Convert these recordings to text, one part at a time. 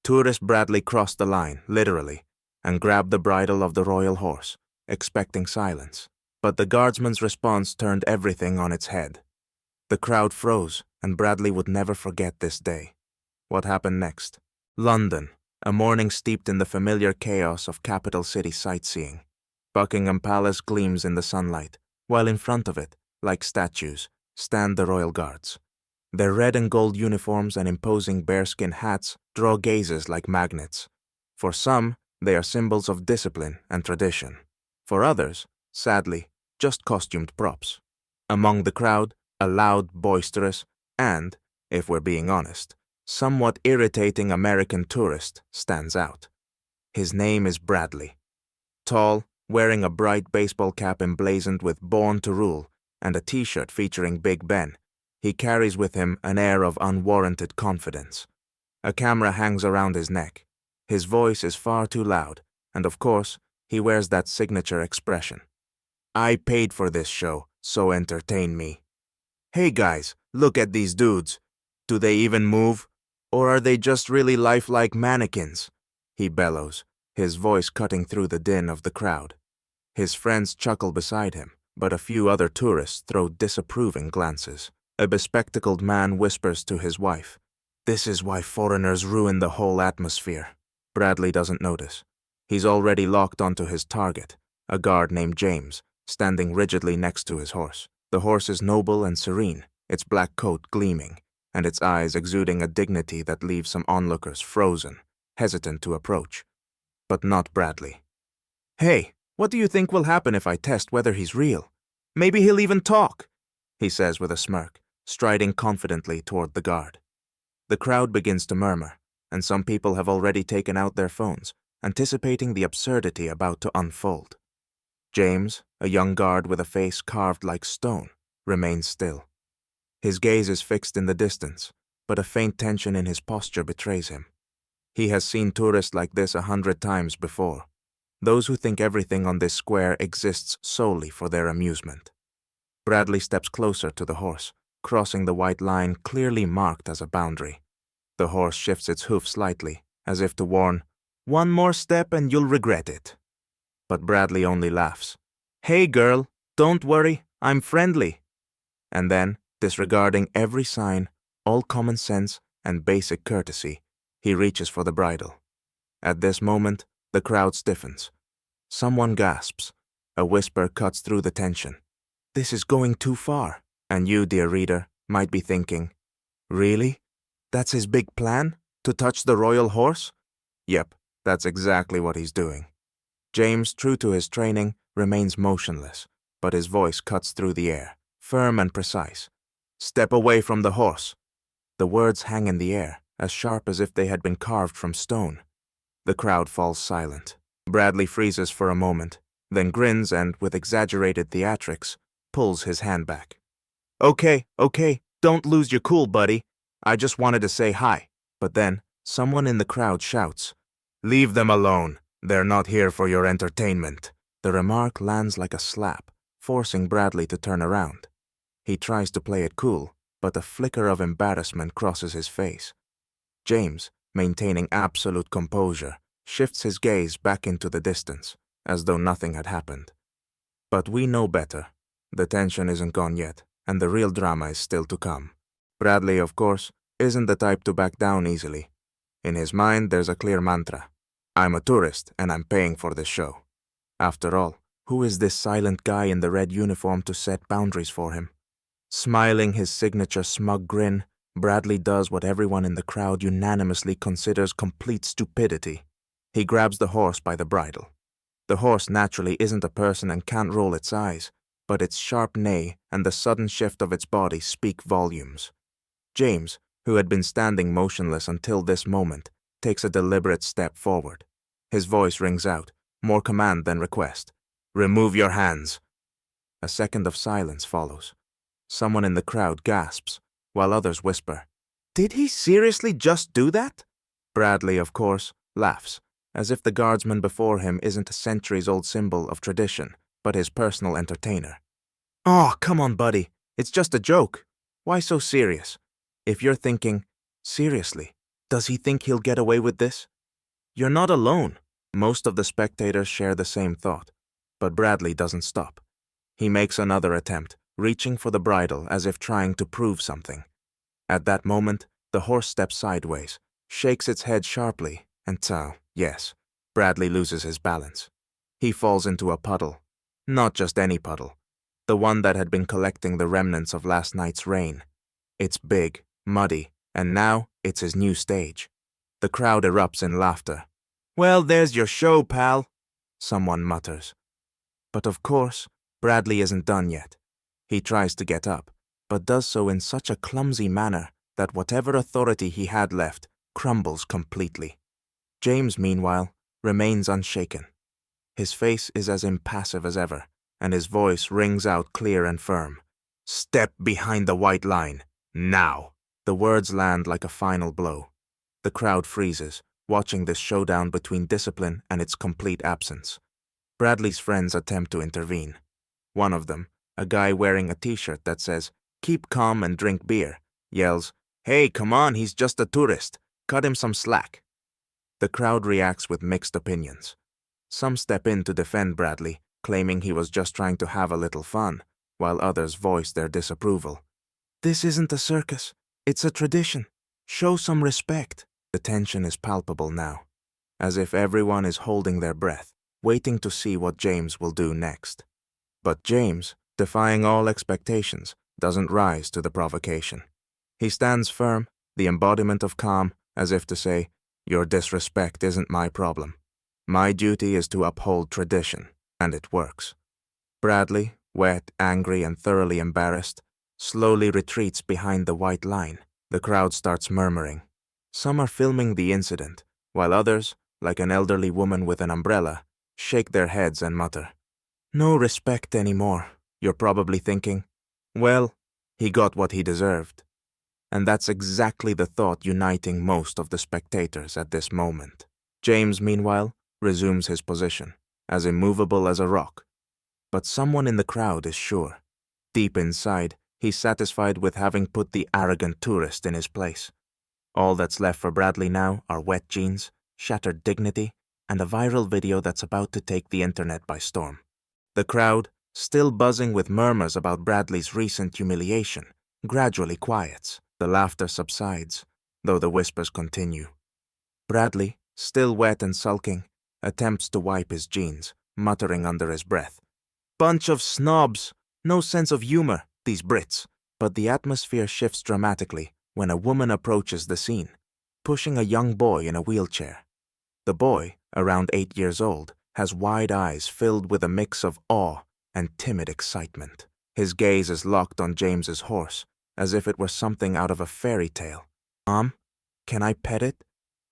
Tourist Bradley crossed the line, literally, and grabbed the bridle of the royal horse, expecting silence. But the guardsman's response turned everything on its head. The crowd froze, and Bradley would never forget this day. What happened next? London, a morning steeped in the familiar chaos of capital city sightseeing. Buckingham Palace gleams in the sunlight, while in front of it, like statues, stand the royal guards. Their red and gold uniforms and imposing bearskin hats draw gazes like magnets. For some, they are symbols of discipline and tradition. For others, sadly, just costumed props. Among the crowd, a loud, boisterous, and, if we're being honest, somewhat irritating American tourist stands out. His name is Bradley. Tall, wearing a bright baseball cap emblazoned with "Born to Rule" and a t-shirt featuring Big Ben, he carries with him an air of unwarranted confidence. A camera hangs around his neck. His voice is far too loud, and of course, he wears that signature expression. "I paid for this show, so entertain me. Hey guys, look at these dudes. Do they even move? Or are they just really lifelike mannequins?" he bellows, his voice cutting through the din of the crowd. His friends chuckle beside him, but a few other tourists throw disapproving glances. A bespectacled man whispers to his wife, "This is why foreigners ruin the whole atmosphere." Bradley doesn't notice. He's already locked onto his target, a guard named James, standing rigidly next to his horse. The horse is noble and serene, its black coat gleaming, and its eyes exuding a dignity that leaves some onlookers frozen, hesitant to approach. But not Bradley. "Hey, what do you think will happen if I test whether he's real? Maybe he'll even talk," he says with a smirk, striding confidently toward the guard. The crowd begins to murmur, and some people have already taken out their phones, anticipating the absurdity about to unfold. James, a young guard with a face carved like stone, remains still. His gaze is fixed in the distance, but a faint tension in his posture betrays him. He has seen tourists like this 100 times before, those who think everything on this square exists solely for their amusement. Bradley steps closer to the horse, crossing the white line clearly marked as a boundary. The horse shifts its hoof slightly, as if to warn, "One more step and you'll regret it." But Bradley only laughs. "Hey girl, don't worry, I'm friendly." And then, disregarding every sign, all common sense, and basic courtesy, he reaches for the bridle. At this moment, the crowd stiffens. Someone gasps. A whisper cuts through the tension. "This is going too far." And you, dear reader, might be thinking, "Really? That's his big plan? To touch the royal horse?" Yep, that's exactly what he's doing. James, true to his training, remains motionless, but his voice cuts through the air, firm and precise. "Step away from the horse." The words hang in the air, as sharp as if they had been carved from stone. The crowd falls silent. Bradley freezes for a moment, then grins and, with exaggerated theatrics, pulls his hand back. Okay, don't lose your cool, buddy. I just wanted to say hi." But then, someone in the crowd shouts, "Leave them alone. They're not here for your entertainment." The remark lands like a slap, forcing Bradley to turn around. He tries to play it cool, but a flicker of embarrassment crosses his face. James, maintaining absolute composure, shifts his gaze back into the distance, as though nothing had happened. But we know better. The tension isn't gone yet, and the real drama is still to come. Bradley, of course, isn't the type to back down easily. In his mind, there's a clear mantra. "I'm a tourist, and I'm paying for this show." After all, who is this silent guy in the red uniform to set boundaries for him? Smiling his signature smug grin, Bradley does what everyone in the crowd unanimously considers complete stupidity. He grabs the horse by the bridle. The horse naturally isn't a person and can't roll its eyes, but its sharp neigh and the sudden shift of its body speak volumes. James, who had been standing motionless until this moment, takes a deliberate step forward. His voice rings out, more command than request. "Remove your hands." A second of silence follows. Someone in the crowd gasps, while others whisper, "Did he seriously just do that?" Bradley, of course, laughs, as if the guardsman before him isn't a centuries-old symbol of tradition, but his personal entertainer. "Oh, come on, buddy. It's just a joke. Why so serious?" If you're thinking, "Seriously, Does he think he'll get away with this? You're not alone. Most of the spectators share the same thought. But Bradley doesn't stop. He makes another attempt, reaching for the bridle as if trying to prove something. At that moment, the horse steps sideways, shakes its head sharply, and yes, Bradley loses his balance. He falls into a puddle. Not just any puddle. The one that had been collecting the remnants of last night's rain. It's big, muddy, and now it's his new stage. The crowd erupts in laughter. "Well, there's your show, pal," someone mutters. But of course, Bradley isn't done yet. He tries to get up, but does so in such a clumsy manner that whatever authority he had left crumbles completely. James, meanwhile, remains unshaken. His face is as impassive as ever, and his voice rings out clear and firm. "Step behind the white line, now." The words land like a final blow. The crowd freezes, watching this showdown between discipline and its complete absence. Bradley's friends attempt to intervene. One of them, a guy wearing a t-shirt that says, "Keep calm and drink beer," yells, "Hey, come on, he's just a tourist. Cut him some slack." The crowd reacts with mixed opinions. Some step in to defend Bradley, claiming he was just trying to have a little fun, while others voice their disapproval. "This isn't a circus. It's a tradition. Show some respect." The tension is palpable now, as if everyone is holding their breath, waiting to see what James will do next. But James, defying all expectations, doesn't rise to the provocation. He stands firm, the embodiment of calm, as if to say, "Your disrespect isn't my problem. My duty is to uphold tradition," and it works. Bradley, wet, angry, and thoroughly embarrassed, slowly retreats behind the white line. The crowd starts murmuring. Some are filming the incident, while others, like an elderly woman with an umbrella, shake their heads and mutter, "No respect anymore." You're probably thinking, well, he got what he deserved. And that's exactly the thought uniting most of the spectators at this moment. James, meanwhile, resumes his position, as immovable as a rock. But someone in the crowd is sure. Deep inside, he's satisfied with having put the arrogant tourist in his place. All that's left for Bradley now are wet jeans, shattered dignity, and a viral video that's about to take the internet by storm. The crowd, still buzzing with murmurs about Bradley's recent humiliation, gradually quiets. The laughter subsides, though the whispers continue. Bradley, still wet and sulking, attempts to wipe his jeans, muttering under his breath, "Bunch of snobs! No sense of humor, these Brits." But the atmosphere shifts dramatically when a woman approaches the scene, pushing a young boy in a wheelchair. The boy, around 8 years old, has wide eyes filled with a mix of awe and timid excitement. His gaze is locked on James's horse, as if it were something out of a fairy tale. "Mom, can I pet it?"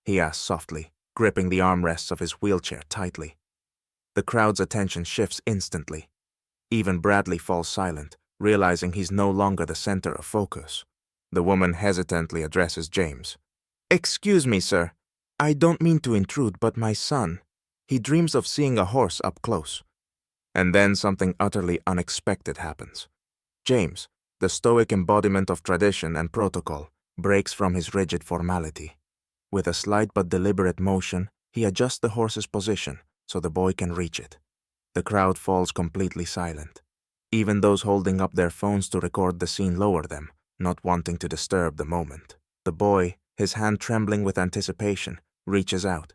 he asks softly, gripping the armrests of his wheelchair tightly. The crowd's attention shifts instantly. Even Bradley falls silent, realizing he's no longer the center of focus. The woman hesitantly addresses James. "Excuse me, sir. I don't mean to intrude, but my son, he dreams of seeing a horse up close." And then something utterly unexpected happens. James, the stoic embodiment of tradition and protocol, breaks from his rigid formality. With a slight but deliberate motion, he adjusts the horse's position so the boy can reach it. The crowd falls completely silent. Even those holding up their phones to record the scene lower them, not wanting to disturb the moment. The boy, his hand trembling with anticipation, reaches out.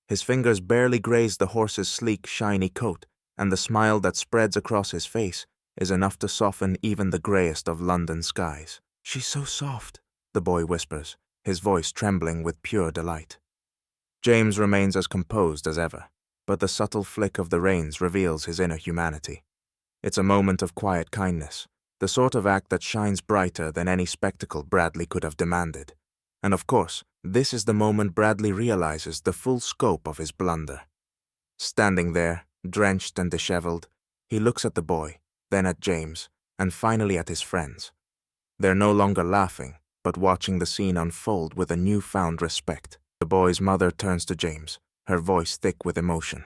His fingers barely graze the horse's sleek, shiny coat, and the smile that spreads across his face is enough to soften even the greyest of London skies. "She's so soft," the boy whispers, his voice trembling with pure delight. James remains as composed as ever, but the subtle flick of the reins reveals his inner humanity. It's a moment of quiet kindness, the sort of act that shines brighter than any spectacle Bradley could have demanded. And of course, this is the moment Bradley realizes the full scope of his blunder. Standing there, drenched and disheveled, he looks at the boy, then at James, and finally at his friends. They're no longer laughing, but watching the scene unfold with a newfound respect. The boy's mother turns to James, her voice thick with emotion.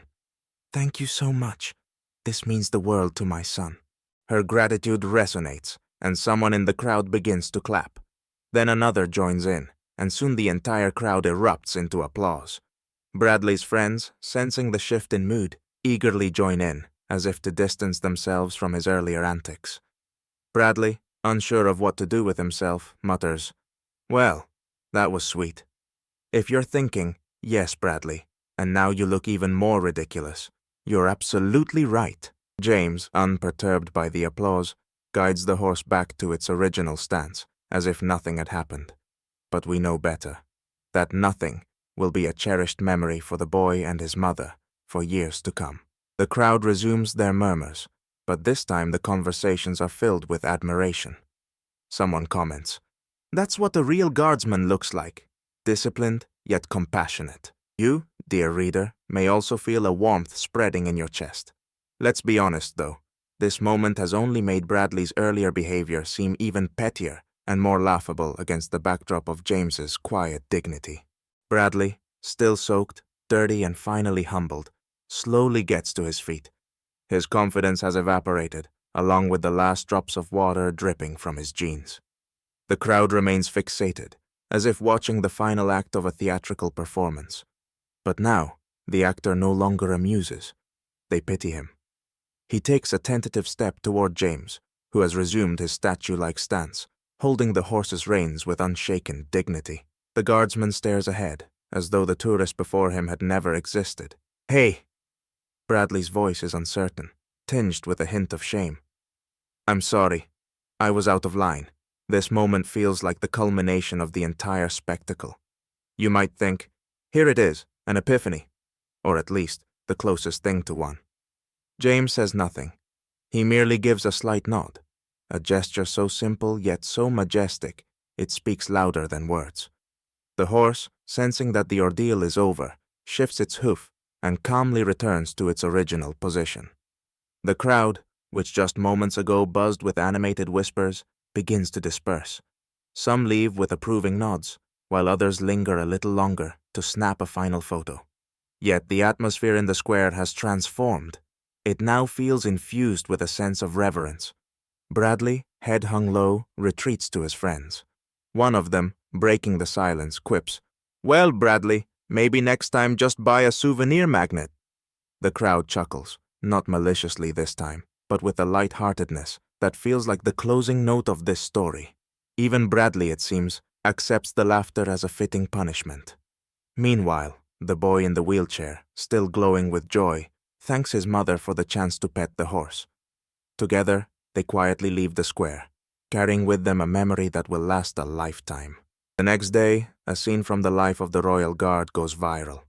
"Thank you so much. This means the world to my son." Her gratitude resonates, and someone in the crowd begins to clap. Then another joins in, and soon the entire crowd erupts into applause. Bradley's friends, sensing the shift in mood, eagerly join in, as if to distance themselves from his earlier antics. Bradley, unsure of what to do with himself, mutters, "Well, that was sweet." If you're thinking, "Yes, Bradley, and now you look even more ridiculous," you're absolutely right. James, unperturbed by the applause, guides the horse back to its original stance, as if nothing had happened. But we know better. That nothing will be a cherished memory for the boy and his mother for years to come. The crowd resumes their murmurs, but this time the conversations are filled with admiration. Someone comments, "That's what a real guardsman looks like, disciplined yet compassionate." You, dear reader, may also feel a warmth spreading in your chest. Let's be honest, though. This moment has only made Bradley's earlier behavior seem even pettier and more laughable against the backdrop of James's quiet dignity. Bradley, still soaked, dirty, and finally humbled, slowly gets to his feet. His confidence has evaporated, along with the last drops of water dripping from his jeans. The crowd remains fixated, as if watching the final act of a theatrical performance. But now, the actor no longer amuses. They pity him. He takes a tentative step toward James, who has resumed his statue-like stance, holding the horse's reins with unshaken dignity. The guardsman stares ahead, as though the tourist before him had never existed. "Hey!" Bradley's voice is uncertain, tinged with a hint of shame. "I'm sorry. I was out of line. This moment feels like the culmination of the entire spectacle. You might think, here it is, an epiphany, or at least the closest thing to one." James says nothing. He merely gives a slight nod, a gesture so simple yet so majestic it speaks louder than words. The horse, sensing that the ordeal is over, shifts its hoof and calmly returns to its original position. The crowd, which just moments ago buzzed with animated whispers, begins to disperse. Some leave with approving nods, while others linger a little longer to snap a final photo. Yet the atmosphere in the square has transformed. It now feels infused with a sense of reverence. Bradley, head hung low, retreats to his friends. One of them, breaking the silence, quips, "Well, Bradley, maybe next time just buy a souvenir magnet." The crowd chuckles, not maliciously this time, but with a light-heartedness that feels like the closing note of this story. Even Bradley, it seems, accepts the laughter as a fitting punishment. Meanwhile, the boy in the wheelchair, still glowing with joy, thanks his mother for the chance to pet the horse. Together, they quietly leave the square, carrying with them a memory that will last a lifetime. The next day, a scene from the life of the Royal Guard goes viral.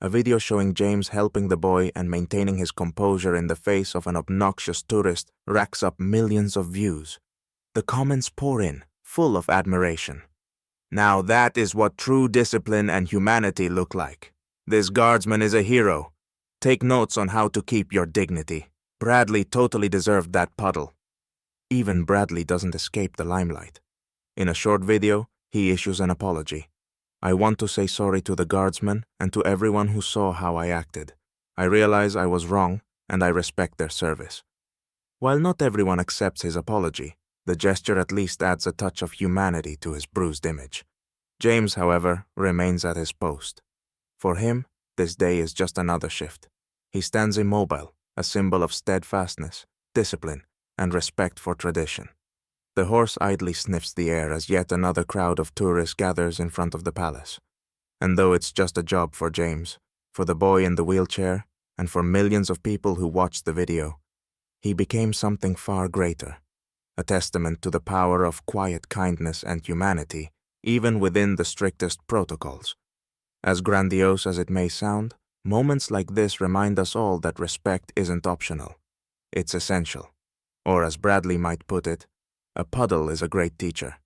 A video showing James helping the boy and maintaining his composure in the face of an obnoxious tourist racks up millions of views. The comments pour in, full of admiration. "Now that is what true discipline and humanity look like. This guardsman is a hero. Take notes on how to keep your dignity. Bradley totally deserved that puddle." Even Bradley doesn't escape the limelight. In a short video, he issues an apology. "I want to say sorry to the guardsmen and to everyone who saw how I acted. I realize I was wrong, and I respect their service." While not everyone accepts his apology, the gesture at least adds a touch of humanity to his bruised image. James, however, remains at his post. For him, this day is just another shift. He stands immobile, a symbol of steadfastness, discipline, and respect for tradition. The horse idly sniffs the air as yet another crowd of tourists gathers in front of the palace. And though it's just a job for James, for the boy in the wheelchair, and for millions of people who watched the video, he became something far greater, a testament to the power of quiet kindness and humanity, even within the strictest protocols. As grandiose as it may sound, moments like this remind us all that respect isn't optional. It's essential. Or as Bradley might put it, a puddle is a great teacher.